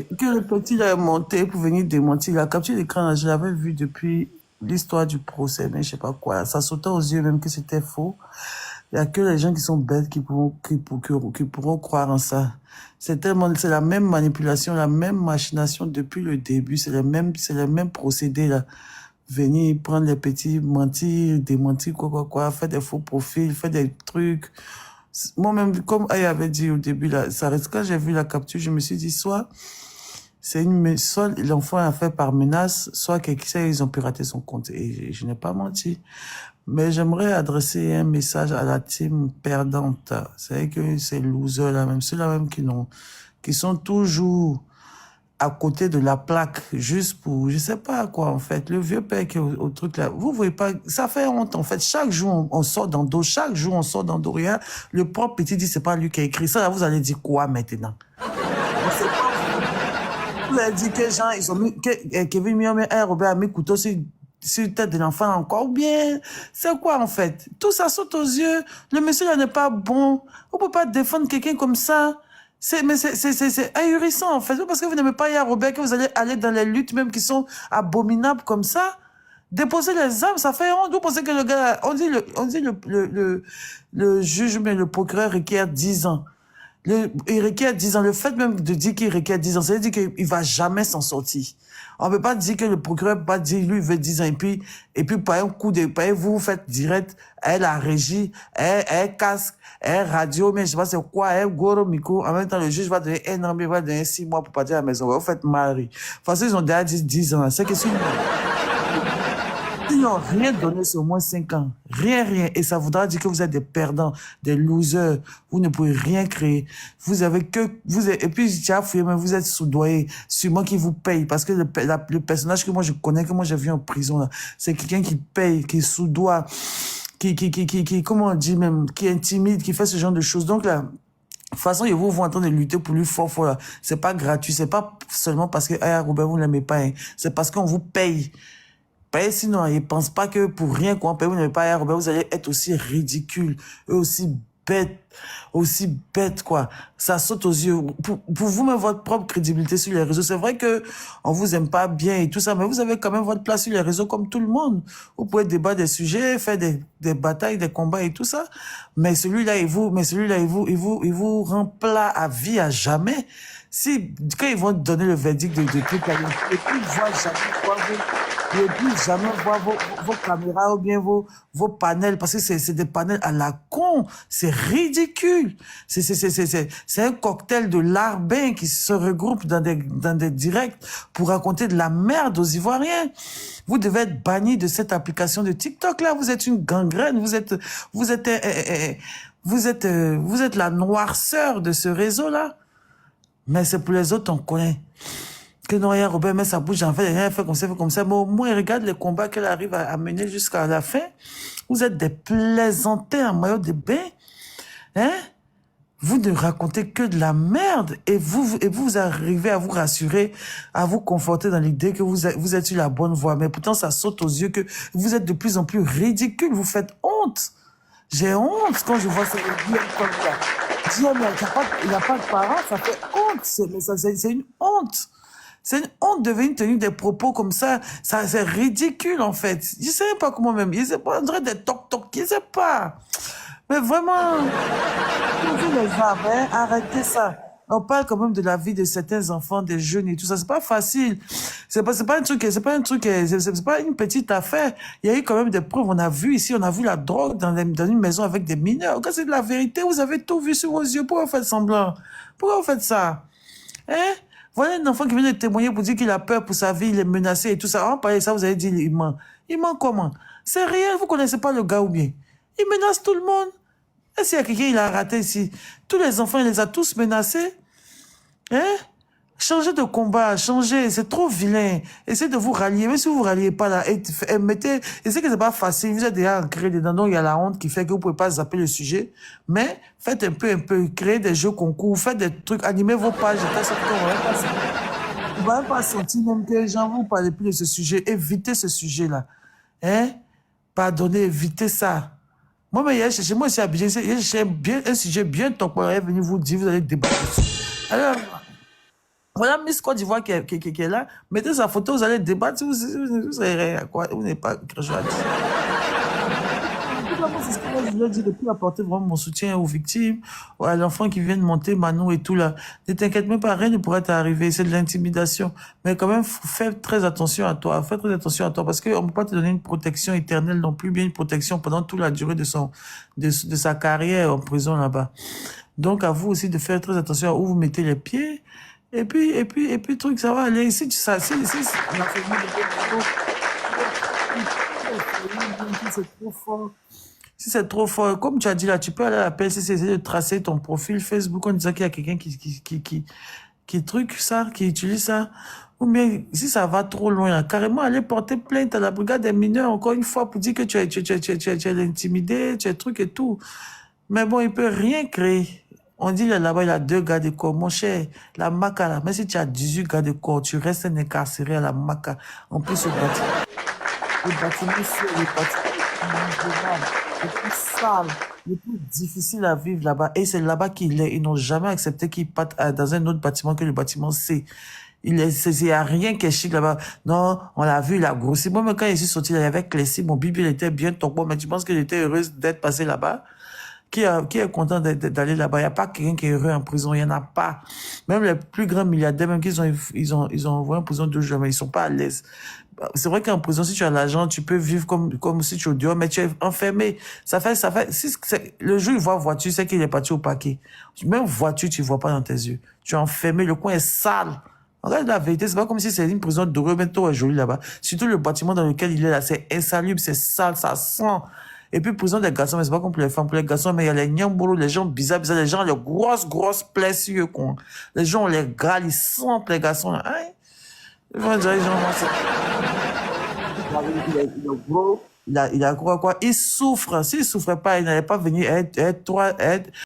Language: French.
que le petit là est monté pour venir démentir. La capture d'écran, là, je l'avais vu depuis l'histoire du procès, mais je sais pas quoi. Ça sautait aux yeux même que c'était faux. Il y a que les gens qui sont bêtes qui pourront croire en ça. C'est la même manipulation, la même machination depuis le début. C'est les mêmes procédés, là. Venir prendre les petits, mentir, démentir, quoi, faire des faux profils, faire des trucs. Moi-même, comme Aïe avait dit au début, là, quand j'ai vu la capture, je me suis dit, soit l'enfant a fait par menace, soit ils ont piraté son compte. Et je n'ai pas menti. Mais j'aimerais adresser un message à la team perdante. C'est vrai que ces losers là, même ceux-là même qui sont toujours à côté de la plaque, juste pour, je sais pas quoi, en fait. Le vieux père qui est au truc là. Vous voyez pas, ça fait honte, en fait. Chaque jour, on sort dans dos, chaque jour, on sort dans dos, rien. Le propre petit dit, c'est pas lui qui a écrit ça. Là, vous allez dire quoi maintenant? Vous allez dire que gens, ils ont mis, Kevin Miome et Robert a mis couteau sur tête de l'enfant encore, ou bien, c'est quoi, en fait? Tout ça saute aux yeux. Le monsieur là n'est pas bon. On peut pas défendre quelqu'un comme ça. C'est ahurissant, en fait. Parce que vous n'aimez pas Yaya Robert, que vous allez aller dans les luttes même qui sont abominables comme ça. Déposer les armes, ça fait honte. Vous pensez que le gars, on dit le juge, mais le procureur requiert 10 ans. Il requiert 10 ans. Le fait même de dire qu'il requiert 10 ans, ça veut dire qu'il va jamais s'en sortir. On peut pas dire que le procureur peut pas dire, lui, il veut 10 ans, et puis, par un coup vous faites direct, la régie, casque, radio, mais je sais pas c'est quoi, goro, micro. En même temps, le juge va donner un an, mais il va donner 6 mois pour partir à la maison. Vous faites mari. De toute façon, ils ont déjà dit 10 ans. C'est que si ils n'ont rien donné sur au moins 5 ans. Rien. Et ça voudra dire que vous êtes des perdants, des losers. Vous ne pouvez rien créer. Et puis, tu as fouillé, mais vous êtes soudoyé. Sûrement qui vous paye. Parce que le personnage que moi je connais, que moi j'ai vu en prison, là, c'est quelqu'un qui paye, qui soudoie, comment on dit même, qui intimide, qui fait ce genre de choses. Donc là, de toute façon, ils vont en train de lutter pour lui fort, là. C'est pas gratuit. C'est pas seulement parce que, Robert, vous ne l'aimez pas, hein. C'est parce qu'on vous paye. Sinon, ils pensent pas que pour rien qu'on paye, vous n'avez pas Robert, vous allez être aussi ridicule, eux aussi bête, quoi. Ça saute aux yeux. Pour vous, même votre propre crédibilité sur les réseaux. C'est vrai que on vous aime pas bien et tout ça, mais vous avez quand même votre place sur les réseaux comme tout le monde. Vous pouvez débattre des sujets, faire des batailles, des combats et tout ça. Mais celui-là, il vous rend plat à vie, à jamais. Quand ils vont donner le verdict de trucs, ils ne voient jamais voir vos caméras ou bien vos panels, parce que c'est des panels à la con. C'est ridicule. C'est un cocktail de larbins qui se regroupent dans des directs pour raconter de la merde aux Ivoiriens. Vous devez être banni de cette application de TikTok, là. Vous êtes une gangrène. Vous êtes la noirceur de ce réseau-là. Mais c'est pour les autres, on connaît. Que Noya Robert met sa bouche en fait, rien fait comme ça. Mais au moins, regarde les combats qu'elle arrive à mener jusqu'à la fin. Vous êtes des plaisantins en maillot de bain. Hein? Vous ne racontez que de la merde. Et vous arrivez à vous rassurer, à vous conforter dans l'idée que vous êtes sur la bonne voie. Mais pourtant, ça saute aux yeux que vous êtes de plus en plus ridicule. Vous faites honte. J'ai honte quand je vois ça. Il n'y a pas de parents, ça fait honte. C'est une honte. C'est une honte de venir tenir des propos comme ça. C'est ridicule, en fait. Je ne sais pas comment même. Je ne sais pas, on dirait des toc-toc. Je ne sais pas. Mais vraiment, les gens, arrêtez ça. On parle quand même de la vie de certains enfants, des jeunes et tout ça. C'est pas facile. C'est pas une petite affaire. Il y a eu quand même des preuves. On a vu la drogue dans une maison avec des mineurs. Quand c'est de la vérité, vous avez tout vu sur vos yeux. Pourquoi vous faites semblant? Pourquoi vous faites ça? Hein? Voilà un enfant qui vient de témoigner pour dire qu'il a peur pour sa vie, il est menacé et tout ça. En parlant de ça, vous avez dit, il ment. Il ment comment? C'est rien, vous connaissez pas le gars ou bien? Il menace tout le monde. Et s'il y a quelqu'un, il a raté ici. Tous les enfants, il les a tous menacés. Hein? Changez de combat, changez, c'est trop vilain. Essayez de vous rallier, même si vous vous ralliez pas là, essayez que c'est pas facile, vous êtes déjà ancré dedans, donc il y a la honte qui fait que vous pouvez pas zapper le sujet, mais faites un peu, créez des jeux concours, faites des trucs, animez vos pages, vous n'allez pas sentir même que les gens vous parlez plus de ce sujet, évitez ce sujet-là. Hein? Pardonnez, évitez ça. Moi, mais chez moi, c'est Abidjan, j'ai un sujet bien temporaire, venir vous dire, vous allez débattre dessus. Alors, Voilà Miss Côte d'Ivoire qui est là. Mettez sa photo, vous allez débattre. Vous savez à quoi. Vous n'êtes pas journaliste. Moi, c'est ce que moi, je voulais dire depuis apporter vraiment mon soutien aux victimes, à l'enfant qui vient de monter, Manon et tout là. Ne t'inquiète même pas, rien ne pourrait t'arriver, c'est de l'intimidation. Mais quand même, fais très attention à toi, fais très attention à toi, parce qu'on ne peut pas te donner une protection éternelle non plus, bien une protection pendant toute la durée de sa carrière en prison là-bas. Donc, à vous aussi de faire très attention à où vous mettez les pieds. Et puis, truc, ça va aller. Si tu sais, si la famille c'est trop fort. Si c'est trop fort, comme tu as dit là, tu peux aller à la PLCC, essayer de tracer ton profil Facebook en disant qu'il y a quelqu'un qui truc ça, qui utilise ça. Ou bien, si ça va trop loin, là, carrément aller porter plainte à la brigade des mineurs, encore une fois, pour dire que tu es intimidé, tu es truc et tout. Mais bon, il peut rien créer. On dit là-bas, il a 2 gars de corps. Mon cher, la MACA, là, même si tu as 18 gars de corps, tu restes un incarcéré à la MACA. En plus, le bâtiment, c'est le bâtiment le plus sale, le plus difficile à vivre là-bas. Et c'est là-bas qu'il est. Ils n'ont jamais accepté qu'il parte dans un autre bâtiment que le bâtiment C. Il y a rien qui est chic là-bas. Non, on l'a vu, il a grossi. Moi, même quand je suis sorti, il y avait Clécy, mon bibi, il était bien tombé. Mais tu penses que j'étais heureuse d'être passé là-bas? Qui est content d'aller là-bas? Il n'y a pas quelqu'un qui est heureux en prison. Il n'y en a pas. Même les plus grands milliardaires, même qu'ils ont envoyé en prison 2 jours, mais ils sont pas à l'aise. C'est vrai qu'en prison, si tu as l'argent, tu peux vivre comme si tu es au dehors, mais tu es enfermé. Le jour où il voit voiture, c'est qu'il est parti au paquet. Même voiture, tu vois pas dans tes yeux. Tu es enfermé, le coin est sale. En fait, la vérité, c'est pas comme si c'était une prison dorée, mais tout est joli là-bas. Surtout le bâtiment dans lequel il est là, c'est insalubre, c'est sale, ça sent. Et puis, prison des garçons, mais c'est pas comme pour les femmes. Pour les garçons, mais il y a les nyamboulous, les gens bizarres, les gens, les grosses plaies sur eux, quoi. Les gens, les gars, ils sentent les garçons, là. Hein? Les gens, il est gros. Il a gros quoi? Il souffre. S'il souffrait pas, il n'allait pas venir être